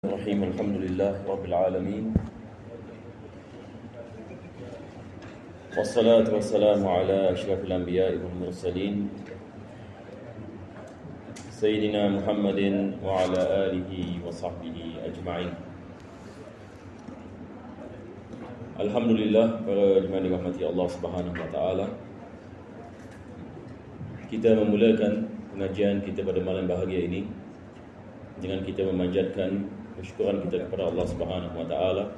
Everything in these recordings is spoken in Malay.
الرحيم الحمد لله رب العالمين والصلاة والسلام على أشرف الأنبياء والمرسلين سيدنا محمد وعلى آله وصحبه أجمعين. Alhamdulillah, para jemaah dirahmati Allah Subhanahu wa taala. Kita memulakan pengajian kita pada malam bahagia ini dengan kita memanjatkan kesyukuran kita kepada Allah Subhanahu wa taala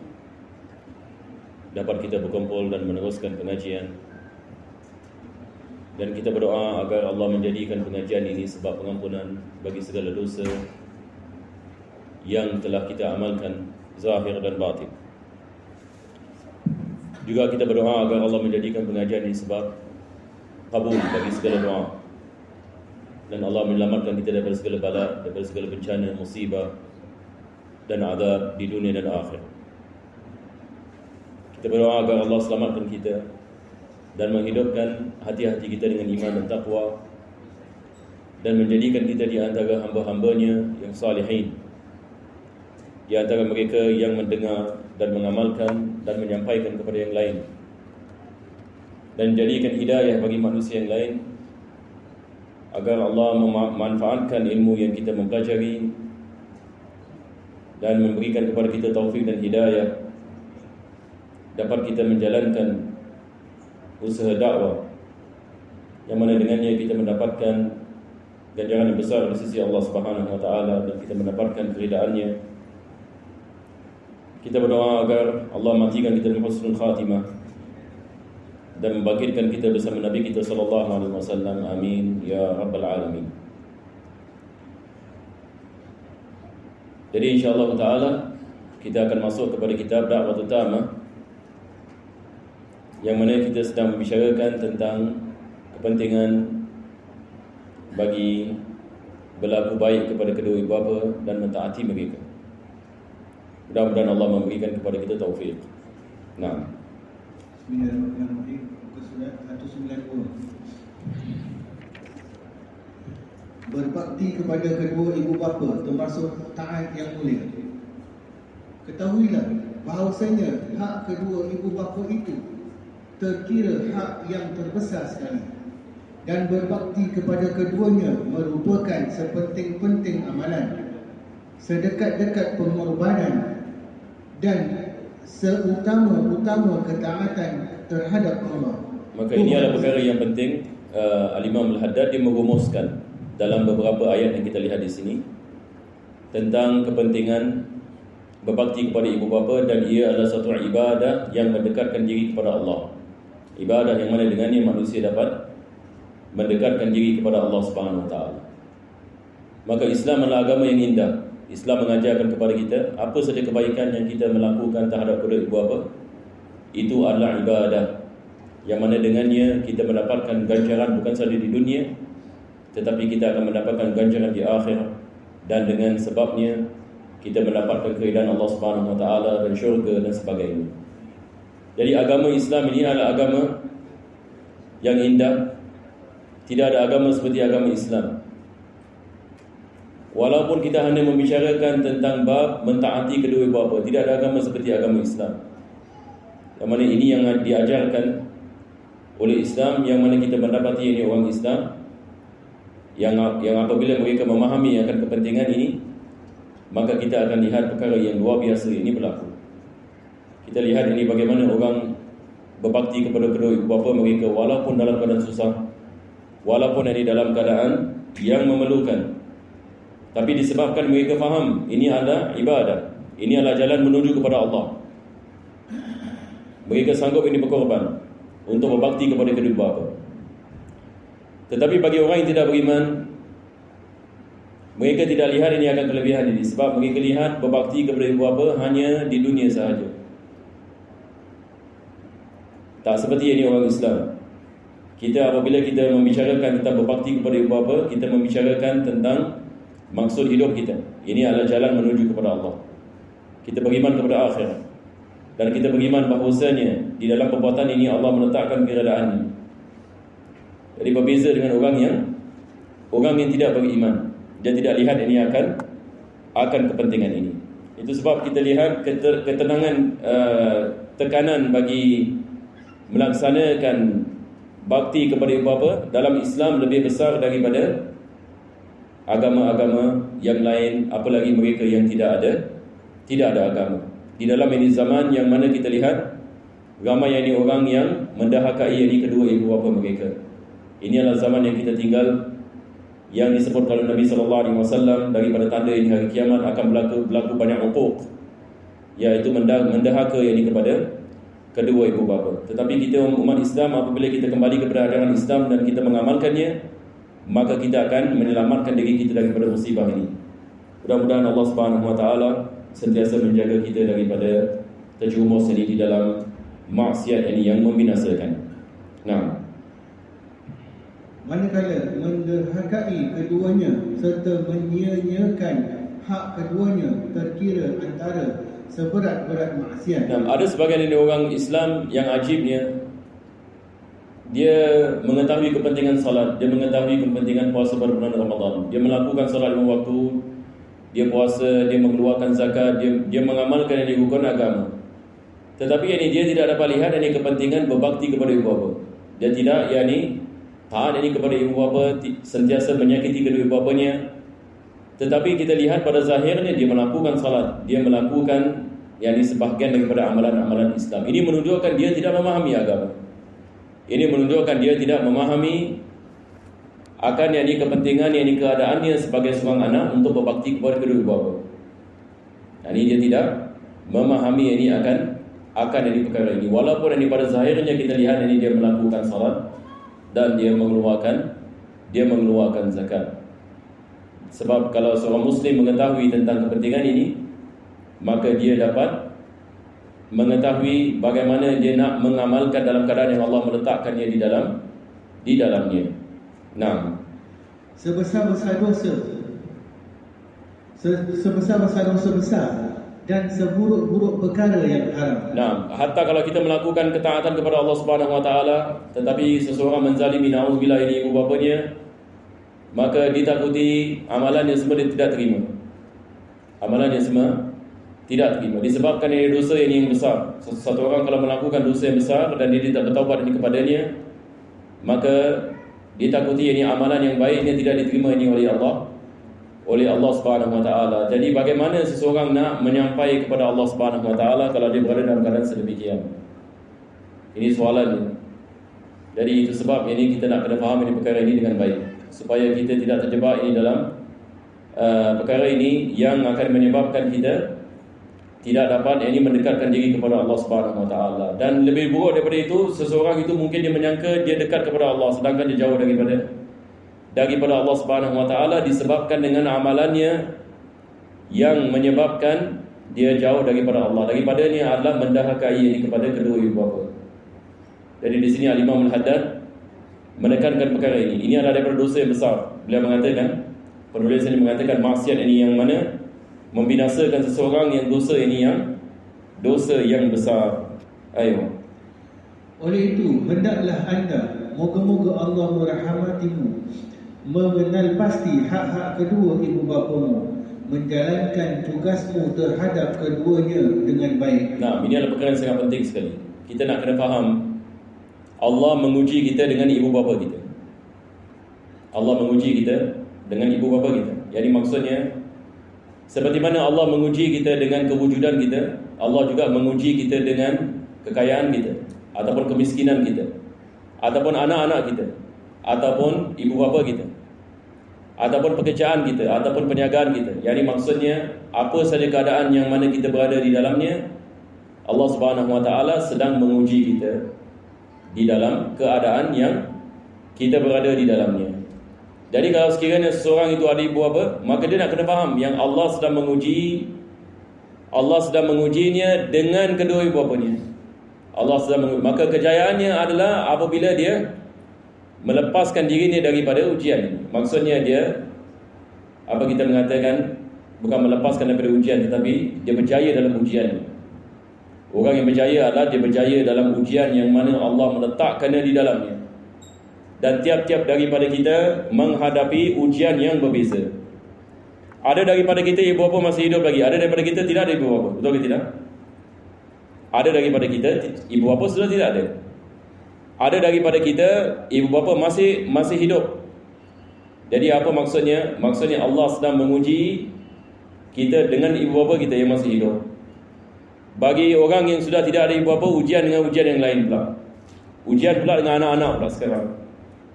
dapat kita berkumpul dan meneruskan pengajian, dan kita berdoa agar Allah menjadikan pengajian ini sebab pengampunan bagi segala dosa yang telah kita amalkan zahir dan batin. Juga kita berdoa agar Allah menjadikan pengajian ini sebab kabul bagi segala doa, dan Allah menyelamatkan kita daripada segala bala, daripada segala bencana, musibah dan azab di dunia dan akhirat. Kita berdoa agar Allah selamatkan kita dan menghidupkan hati-hati kita dengan iman dan taqwa, dan menjadikan kita di antara hamba-hambanya yang salihin, di antara mereka yang mendengar dan mengamalkan dan menyampaikan kepada yang lain, dan jadikan hidayah bagi manusia yang lain, agar Allah memanfaatkan ilmu yang kita mempelajari dan memberikan kepada kita taufik dan hidayah, dapat kita menjalankan usaha dakwah yang mana dengannya kita mendapatkan ganjaran yang besar di sisi Allah Subhanahu wa taala, dan kita mendapatkan keridaan-Nya. Kita berdoa agar Allah matikan kita dengan husnul khatimah dan membangkitkan kita bersama Nabi kita sallallahu alaihi wasallam. Amin ya rabbal alamin. Jadi insya-Allah taala kita akan masuk kepada kitab Dakwah Utama, yang mana kita sedang membicarakan tentang kepentingan bagi berlaku baik kepada kedua ibu bapa dan mentaati mereka. Mudah-mudahan Allah memberikan kepada kita taufik. Nah. Bismillahirrahmanirrahim. Surat 190. Berbakti kepada kedua ibu bapa termasuk taat yang mulia. Ketahuilah bahawasanya hak kedua ibu bapa itu terkira hak yang terbesar sekali, dan berbakti kepada keduanya merupakan sepenting-penting amalan, sedekat-dekat pengorbanan, dan seutama-utama ketaatan terhadap Allah. Maka ini adalah perkara yang penting. Al-Imam Al-Haddad dia merumuskan dalam beberapa ayat yang kita lihat di sini tentang kepentingan berbakti kepada ibu bapa, dan ia adalah satu ibadah yang mendekatkan diri kepada Allah. Ibadah yang mana dengannya manusia dapat mendekatkan diri kepada Allah Subhanahu wa taala. Maka Islam adalah agama yang indah. Islam mengajarkan kepada kita apa saja kebaikan yang kita melakukan terhadap kedua ibu bapa itu adalah ibadah yang mana dengannya kita mendapatkan ganjaran bukan sahaja di dunia, tetapi kita akan mendapatkan ganjaran di akhirat, dan dengan sebabnya kita mendapatkan keridaan Allah Subhanahu wa taala dan syurga dan sebagainya. Jadi agama Islam ini adalah agama yang indah. Tidak ada agama seperti agama Islam. Walaupun kita hanya membicarakan tentang bab mentaati kedua ibu bapa, tidak ada agama seperti agama Islam. Yang mana ini yang diajarkan oleh Islam, yang mana kita mendapati ini orang Islam yang apabila mereka memahami akan kepentingan ini, maka kita akan lihat perkara yang luar biasa ini berlaku. Kita lihat ini bagaimana orang berbakti kepada kedua ibu bapa mereka walaupun dalam keadaan susah, walaupun ini dalam keadaan yang memerlukan. Tapi disebabkan mereka faham ini adalah ibadah, ini adalah jalan menuju kepada Allah, mereka sanggup ini berkorban untuk berbakti kepada kedua ibu bapa. Tetapi bagi orang yang tidak beriman, mereka tidak lihat ini akan kelebihan ini, sebab mereka lihat berbakti kepada ibu bapa hanya di dunia sahaja. Tak seperti ini orang Islam. Kita apabila kita membicarakan tentang berbakti kepada ibu bapa, kita membicarakan tentang maksud hidup kita. Ini adalah jalan menuju kepada Allah. Kita beriman kepada akhirat, dan kita beriman bahawasanya di dalam perbuatan ini Allah meletakkan keridaan-Nya. Jadi berbeza dengan orang yang tidak beriman. Dia tidak lihat ini akan kepentingan ini. Itu sebab kita lihat ketenangan, tekanan bagi melaksanakan bakti kepada ibu bapa dalam Islam lebih besar daripada agama-agama yang lain, apalagi mereka yang tidak ada agama. Di dalam ini zaman yang mana kita lihat ramai ini orang yang mendahakai ini kedua ibu bapa mereka. Ini adalah zaman yang kita tinggal, yang disebut oleh Nabi SAW daripada tanda ini hari kiamat akan berlaku banyak uquq, iaitu mendahaka ini kepada kedua ibu bapa. Tetapi kita umat Islam, apabila kita kembali kepada ajaran Islam dan kita mengamalkannya, maka kita akan menyelamatkan diri kita daripada musibah ini. Mudah-mudahan Allah Subhanahu Wa Taala sentiasa menjaga kita daripada terjerumus di dalam maksiat ini yang membinasakan. Nah, manakala menderhakai keduanya serta menyia-nyiakan hak keduanya terkira antara seberat-berat maksiat. Ada sebagian dari orang Islam yang ajibnya, dia mengetahui kepentingan salat, dia mengetahui kepentingan puasa pada bulan Ramadan, dia melakukan salat 5 waktu, dia puasa, dia mengeluarkan zakat, dia mengamalkan yang rukun agama. Tetapi dia tidak dapat lihat kepentingan berbakti kepada ibu bapa. Dia tidak taat kepada ibu bapa, sentiasa menyakiti kedua ibu bapanya. Tetapi kita lihat pada zahirnya dia melakukan salat, dia melakukan sebahagian daripada amalan-amalan Islam. Ini menunjukkan dia tidak memahami agama. Ini menunjukkan dia tidak memahami akan kepentingan keadaannya sebagai seorang anak untuk berbakti kepada kedua ibu bapa. Ini dia tidak memahami akan perkara ini. Walaupun pada zahirnya kita lihat dia melakukan salat dan dia mengeluarkan zakat. Sebab kalau seorang Muslim mengetahui tentang kepentingan ini, maka dia dapat mengetahui bagaimana dia nak mengamalkan dalam keadaan yang Allah meletakkannya di dalamnya. Nah, sebesar-besar dosa besar dan seburuk-buruk perkara yang haram. Hatta kalau kita melakukan ketaatan kepada Allah Subhanahu Wa Taala, tetapi seseorang menzalimi na'udzubillah ibu bapanya, maka ditakuti amalannya semua dia tidak terima. Amalannya semua tidak terima disebabkan dosa yang besar. Satu orang kalau melakukan dosa yang besar dan dia tidak bertaubat kepadanya, maka ditakuti amalan yang baiknya tidak diterima oleh Allah Subhanahu Wa Taala. Jadi bagaimana seseorang nak menyampaikan kepada Allah Subhanahu Wa Taala kalau dia berada dalam keadaan sedemikian? Ini soalannya. Jadi itu sebab kita nak kena faham perkara ini dengan baik, supaya kita tidak terjebak dalam perkara ini yang akan menyebabkan kita tidak dapat mendekatkan diri kepada Allah Subhanahu Wa Taala. Dan lebih buruk daripada itu, seseorang itu mungkin dia menyangka dia dekat kepada Allah, sedangkan dia jauh daripada Allah Subhanahu Wa Taala disebabkan dengan amalannya yang menyebabkan dia jauh daripada Allah. Daripadanya adalah mendahakai kepada kedua ibu bapa. Jadi di sini Al-Imam Al-Haddad menekankan perkara ini. Ini adalah daripada dosa yang besar. Beliau mengatakan, penulis ini mengatakan maksiat ini yang mana membinasakan seseorang, yang dosa ini yang dosa yang besar. Ayo. Oleh itu, hendaklah anda, moga-moga Allah merahmatimu, mengenal pasti hak-hak kedua ibu bapamu, menjalankan tugasmu terhadap keduanya dengan baik. Ini adalah perkara yang sangat penting sekali. Kita nak kena faham, Allah menguji kita dengan ibu bapa kita. Allah menguji kita dengan ibu bapa kita. Jadi maksudnya, seperti mana Allah menguji kita dengan kewujudan kita, Allah juga menguji kita dengan kekayaan kita, ataupun kemiskinan kita, ataupun anak-anak kita, ataupun ibu bapa kita, ataupun pekerjaan kita, ataupun perniagaan kita. Jadi maksudnya, apa sahaja keadaan yang mana kita berada di dalamnya, Allah Subhanahu Wa Taala sedang menguji kita di dalam keadaan yang kita berada di dalamnya. Jadi kalau sekiranya seseorang itu ada ibu bapa, maka dia nak kena faham yang Allah sedang mengujinya dengan kedua ibu bapanya. Allah sedang menguji. Maka kejayaannya adalah apabila dia melepaskan dirinya daripada ujian. Maksudnya dia, apa kita mengatakan, bukan melepaskan daripada ujian, tetapi dia berjaya dalam ujian. Orang yang berjaya adalah dia berjaya dalam ujian yang mana Allah meletakkannya di dalamnya. Dan tiap-tiap daripada kita menghadapi ujian yang berbeza. Ada daripada kita ibu bapa masih hidup lagi, ada daripada kita tidak ada ibu bapa. Betul ke tidak? Ada daripada kita ibu bapa sudah tidak ada. Ada daripada kita ibu bapa masih hidup. Jadi apa maksudnya? Maksudnya Allah sedang menguji kita dengan ibu bapa kita yang masih hidup. Bagi orang yang sudah tidak ada ibu bapa, ujian dengan ujian yang lain pula. Ujian pula dengan anak-anak pula sekarang.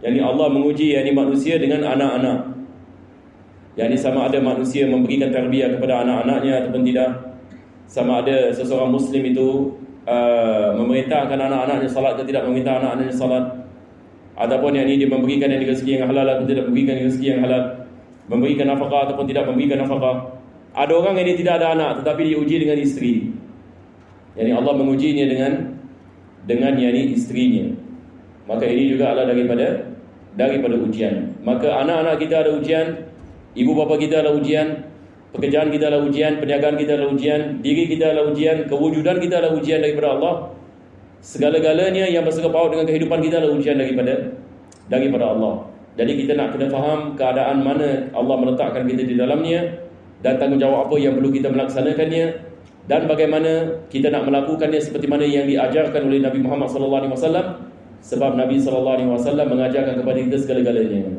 Yani Allah menguji manusia dengan anak-anak. Yani sama ada manusia memberikan tarbiyah kepada anak-anaknya ataupun tidak. Sama ada seseorang Muslim itu memerintahkan anak-anaknya salat atau tidak memerintah anak-anaknya salat. Ataupun dia memberikan rezeki yang halal atau tidak memberikan rezeki yang halal. Memberikan nafkah ataupun tidak memberikan nafkah. Ada orang yang tidak ada anak tetapi diuji dengan isteri. Yani Allah mengujinya dengan istrinya. Maka ini juga adalah daripada ujian. Maka anak-anak kita ada ujian, ibu bapa kita adalah ujian, pekerjaan kita adalah ujian, perniagaan kita adalah ujian, diri kita adalah ujian, kewujudan kita adalah ujian daripada Allah. Segala-galanya yang bersangkut paut dengan kehidupan kita adalah ujian daripada Allah. Jadi kita nak kena faham keadaan mana Allah meletakkan kita di dalamnya dan tanggungjawab apa yang perlu kita melaksanakannya dan bagaimana kita nak melakukannya seperti mana yang diajarkan oleh Nabi Muhammad sallallahu alaihi wasallam. Sebab Nabi sallallahu alaihi wasallam mengajarkan kepada kita segala-galanya.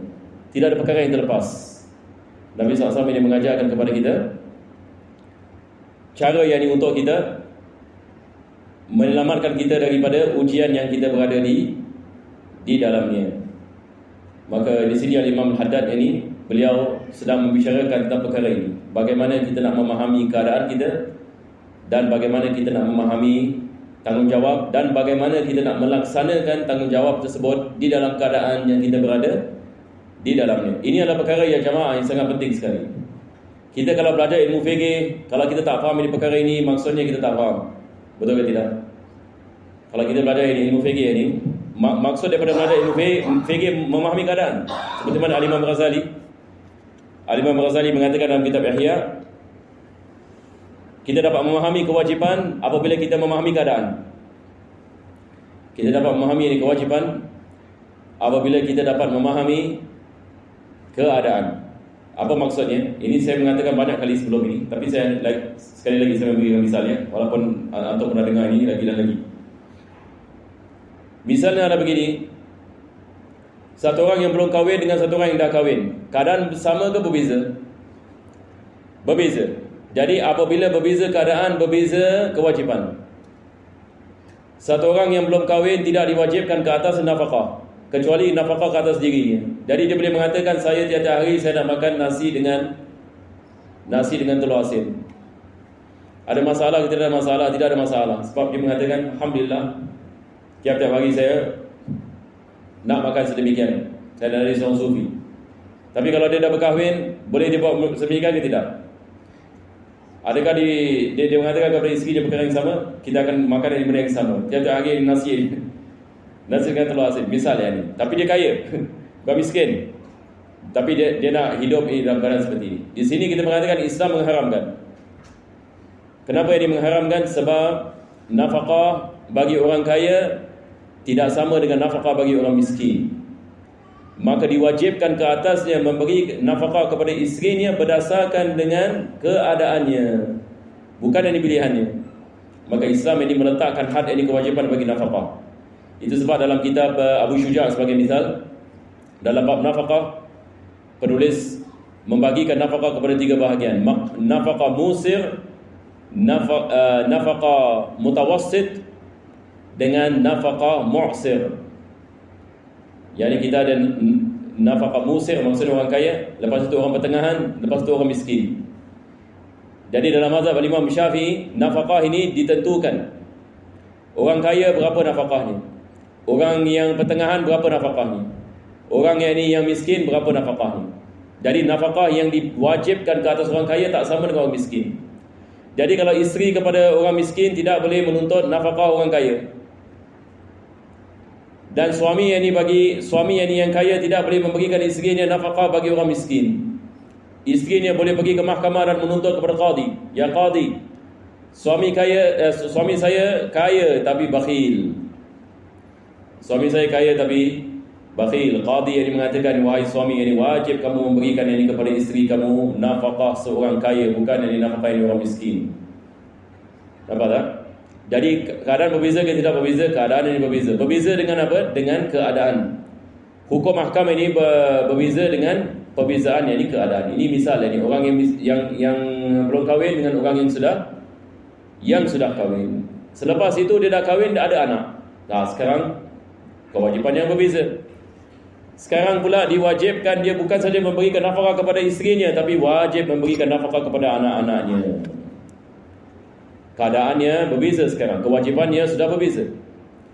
Tidak ada perkara yang terlepas. Nabi SAW ini mengajarkan kepada kita cara yang ini untuk kita menyelamatkan kita daripada ujian yang kita berada di dalamnya. Maka di sini Imam Al-Haddad ini beliau sedang membicarakan tentang perkara ini. Bagaimana kita nak memahami keadaan kita dan bagaimana kita nak memahami tanggungjawab dan bagaimana kita nak melaksanakan tanggungjawab tersebut di dalam keadaan yang kita berada di dalamnya. Ini adalah perkara yang jamaah yang sangat penting sekali. Kita kalau belajar ilmu fikih, kalau kita tak faham ini perkara ini, maksudnya kita tak faham. Betul ke tidak? Kalau kita belajar ilmu fikih ini, maksud daripada belajar ilmu fikih memahami keadaan. Seperti mana Al-Imam Ghazali. Al-Imam Ghazali mengatakan dalam kitab Ihya, kita dapat memahami kewajipan apabila kita memahami keadaan. Kita dapat memahami ini kewajipan apabila kita dapat memahami keadaan. Apa maksudnya? Ini saya mengatakan banyak kali sebelum ini, tapi saya sekali lagi saya memberikan misalnya, walaupun antum pernah dengar ini lagi dan lagi. Misalnya ada begini, satu orang yang belum kahwin dengan satu orang yang dah kahwin, keadaan sama ke berbeza? Berbeza. Jadi apabila berbeza keadaan, berbeza kewajipan. Satu orang yang belum kahwin tidak diwajibkan ke atas nafkah, kecuali nafkah ke atas dirinya. Jadi dia boleh mengatakan, saya tiap-tiap hari saya nak makan nasi dengan telur asin. Ada masalah ke tidak ada masalah? Tidak ada masalah. Sebab dia mengatakan, alhamdulillah, tiap-tiap hari saya nak makan sedemikian. Saya dari seorang sufi. Tapi kalau dia dah berkahwin, boleh dia buat sedemikian ke tidak? Adakah dia mengatakan kepada isteri dia perkara yang sama, kita akan makan dari benda yang sama. Tiap-tiap hari nasi dengan telur asin, misalnya ni. Tapi dia kaya, bukan miskin. Tapi dia nak hidup dalam keadaan seperti ini. Di sini kita mengatakan Islam mengharamkan. Kenapa dia mengharamkan? Sebab nafkah bagi orang kaya tidak sama dengan nafkah bagi orang miskin. Maka diwajibkan ke atasnya memberi nafkah kepada isterinya berdasarkan dengan keadaannya, bukan dari pilihannya. Maka Islam ini meletakkan had ini kewajipan bagi nafkah. Itu sebab dalam kitab Abu Syuja' sebagai misal, dalam bab nafkah, penulis membagikan nafkah kepada 3 bahagian. Nafkah musir, nafkah mutawassit dengan nafkah mu'sir. Yani kita ada nafkah musir, maksudnya orang kaya, lepas itu orang pertengahan, lepas itu orang miskin. Jadi dalam mazhab Imam Syafi'i, nafkah ini ditentukan. Orang kaya berapa nafkahnya, orang yang pertengahan berapa nafkahnya, orang yang miskin berapa nafkahnya. Jadi nafkah yang diwajibkan ke atas orang kaya tak sama dengan orang miskin. Jadi kalau isteri kepada orang miskin tidak boleh menuntut nafkah orang kaya. Dan suami yang kaya tidak boleh memberikan isterinya nafkah bagi orang miskin. Isterinya boleh pergi ke mahkamah dan menuntut kepada qadi. Ya qadi, suami saya kaya tapi bakhil. Suami saya kaya tapi Bakhil, qadi yang mengatakan wahai suami, yang wajib kamu memberikan yang ini kepada isteri kamu nafkah seorang kaya, bukan yang nafkah yang orang miskin. Nampak tak? Jadi keadaan berbeza ke tidak berbeza? Keadaan ini berbeza. Berbeza dengan apa? Dengan keadaan. Hukum ahkam ini berbeza dengan perbezaan yang ini keadaan. Ini misal ini orang yang belum kahwin dengan orang yang sudah kahwin. Selepas itu dia dah kahwin, dah ada anak. Nah, sekarang kewajipan yang berbeza. Sekarang pula diwajibkan dia bukan saja memberikan nafkah kepada isterinya, tapi wajib memberikan nafkah kepada anak-anaknya. Keadaannya berbeza sekarang, kewajipannya sudah berbeza,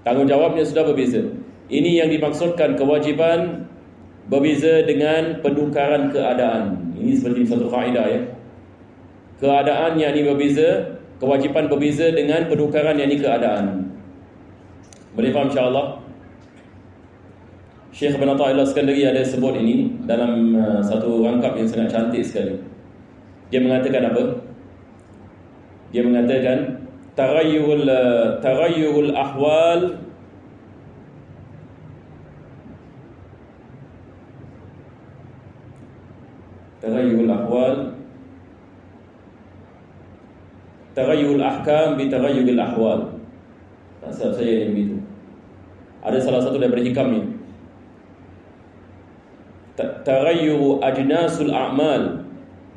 tanggungjawabnya sudah berbeza. Ini yang dimaksudkan kewajipan berbeza dengan penukaran keadaan. Ini seperti satu kaedah ya. Keadaan yang ini berbeza, kewajipan berbeza dengan penukaran yang ini keadaan. Boleh faham insya-Allah? Syekh Ibn Athaillah Iskandari ada sebut ini dalam satu rangkap yang sangat cantik sekali. Dia mengatakan apa? Dia mengatakan taghayyurul ahwal taghayyurul ahkam bi taghayyuril ahwal. Maksud saya yang begitu. Ada salah satu daripada hikamnya. Taghayyuru ajnasul a'mal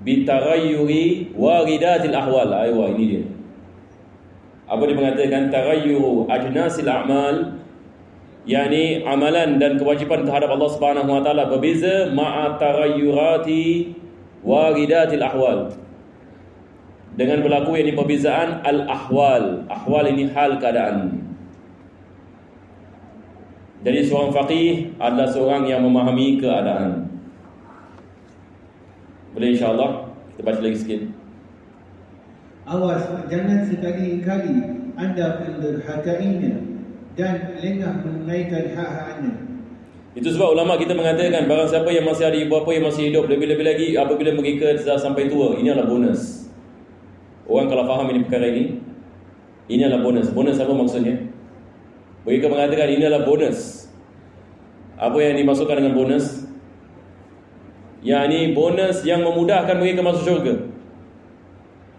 bi taghayyuri waridatil ahwal. Aywa, ini dia. Apa dia mengatakan? Taghayyuru ajnasil a'mal, yakni amalan dan kewajipan terhadap Allah Subhanahu wa taala berbeza ma'a taghayyurati waridatil ahwal. Dengan berlaku yakni perbezaan al-ahwal. Ahwal ini hal keadaan. Jadi seorang faqih adalah seorang yang memahami keadaan. Boleh insya-Allah kita baca lagi sikit. Awas, jangan sekali-kali anda menderhakainya dan lengah menunaikan hak-haknya. Itu sebab ulama kita mengatakan barang siapa yang masih ada ibu bapa yang masih hidup, lebih-lebih lagi apabila mereka sudah sampai tua, ini adalah bonus. Orang kalau faham ini perkara ini adalah bonus. Bonus apa maksudnya? Mereka mengatakan ini adalah bonus. Apa yang dimaksudkan dengan bonus? Ini bonus yang memudahkan mereka masuk syurga.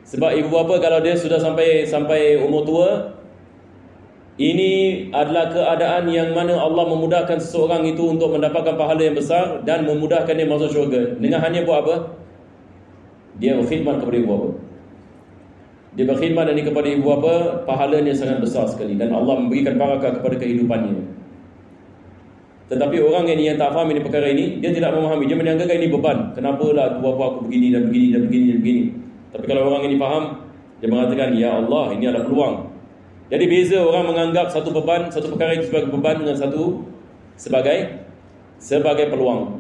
Sebab ibu bapa kalau dia sudah sampai umur tua, ini adalah keadaan yang mana Allah memudahkan seseorang itu untuk mendapatkan pahala yang besar dan memudahkan dia masuk syurga. Dengan hanya buat apa? Dia berkhidmat kepada ibu bapa. Dia berkhidmat kepada ibu bapa, pahalanya sangat besar sekali dan Allah memberikan barakah kepada kehidupannya. Tetapi orang yang tak faham ini perkara ini, dia tidak memahami, dia menyangkakan ini beban. Kenapalah ibu bapa aku begini dan begini dan begini dan begini. Tapi kalau orang ini faham, dia mengatakan, ya Allah, ini adalah peluang. Jadi beza orang menganggap satu beban, satu perkara itu sebagai beban dengan satu sebagai peluang.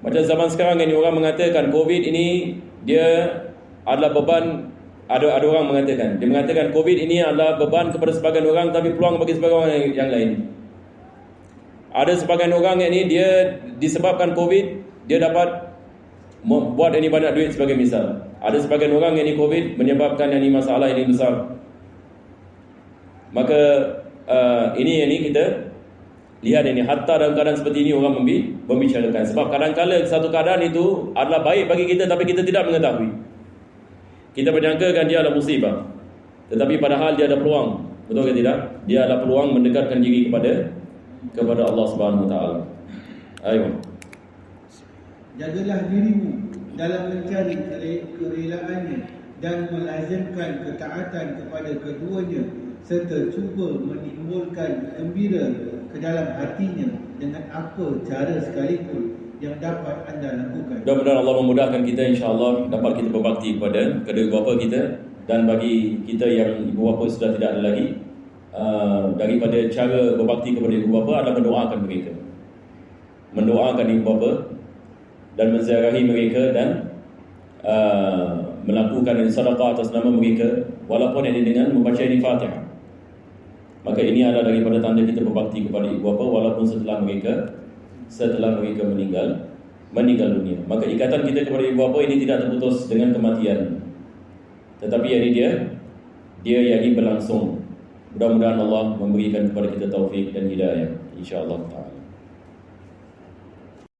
Macam zaman sekarang ini orang mengatakan COVID ini dia adalah beban. Ada orang mengatakan, dia mengatakan COVID ini adalah beban kepada sebagian orang tapi peluang bagi sebagian orang yang lain. Ada sebagian orang yang ini dia disebabkan COVID dia dapat buat ini banyak duit sebagai misal. Ada sebagian orang yang ini COVID menyebabkan yang ini masalah ini besar. Maka ini kita lihat ini, hatta dalam keadaan seperti ini orang membicarakan. Sebab kadang-kadang satu keadaan itu adalah baik bagi kita tapi kita tidak mengetahui. Kita menyangkakan dia adalah musibah, tetapi padahal dia ada peluang. Betul ke tidak? Dia ada peluang mendekatkan diri kepada Allah Subhanahu wa taala. Ayo. Jagalah dirimu dalam mencari kerelaannya dan melazimkan ketaatan kepada keduanya serta cuba menimbulkan gembira ke dalam hatinya dengan apa cara sekalipun yang dapat anda lakukan. Mudah-mudahan Allah memudahkan kita, insya-Allah dapat kita berbakti kepada kedua ibu bapa kita. Dan bagi kita yang ibu bapa sudah tidak ada lagi, daripada cara berbakti kepada ibu bapa adalah mendoakan mereka, mendoakan ibu bapa dan menziarahi mereka dan melakukan sedekah atas nama mereka, walaupun ini dengan membaca ini Fatihah. Maka ini adalah daripada tanda kita berbakti kepada ibu bapa walaupun setelah mereka meninggal dunia. Maka ikatan kita kepada ibu bapa ini tidak terputus dengan kematian, tetapi dia yang berlangsung. Mudah-mudahan Allah memberikan kepada kita taufik dan hidayah, insya-Allah taala.